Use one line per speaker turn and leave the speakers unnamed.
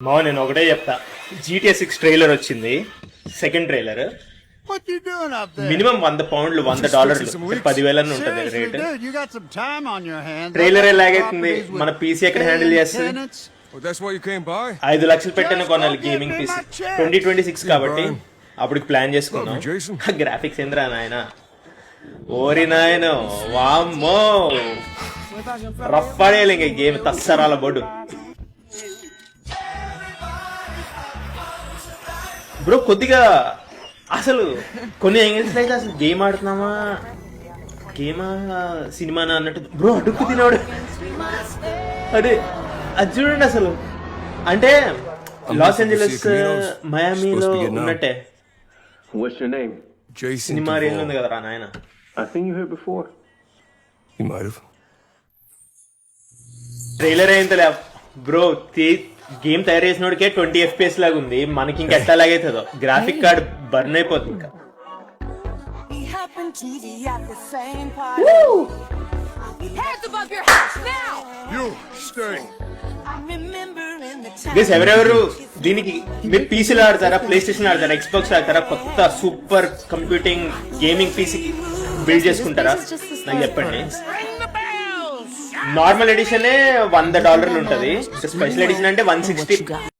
మా నేను ఒకటే చెప్తా, GTA 6 ట్రైలర్ వచ్చింది, సెకండ్ ట్రైలర్. మినిమం £100 $100 10,000 ఉంటది రేట్. ట్రైలర్ ఎలాగైతుంది, మన పీసీ ఎక్కడ హ్యాండిల్ చేస్తుంది? 5 లక్షలు పెట్టిన కొనాలి గేమింగ్ పీసీ. 2026 కాబట్టి అప్పుడు ప్లాన్ చేసుకుందాం. గ్రాఫిక్స్ ఏంద్రా నాయన, ఓరి నాయన, వామ్మో రఫ్ పడేయాలి ఇంక గేమ్, తస్సరాల బోర్డు. బ్రో కొద్దిగా అసలు కొన్ని యాంగిల్స్ అయితే అసలు గేమ్ ఆడుతున్నామా గేమా సినిమానా అన్నట్టు బ్రో. అడుక్కు తినవాడు అదే అది చూడండి అసలు, అంటే లాస్ ఏంజలస్ మయామీలో ఉన్నట్టే సినిమా రేంజ్ ఉంది కదరా నాయన. ట్రైలర్ అయింతలే బ్రో, గేమ్ తయారు చేసినోడికే 20 FPS లాగా ఉంది, మనకి ఇంకా ఎట్లా లాగైతుందో. గ్రాఫిక్ కార్డ్ బర్న్ అయిపోతుంది ఇంకా. ఎవరెవరు దీనికి మీరు పీసీలో ఆడతారా, ప్లే స్టేషన్ ఆడతారా, ఎక్స్బాక్స్ ఆడతారా, కొత్త super computing gaming PC build చేసుకుంటారా నాకు చెప్పండి. నార్మల్ ఎడిషన్ $100 ఉంటది, స్పెషల్ ఎడిషన్ అంటే 160.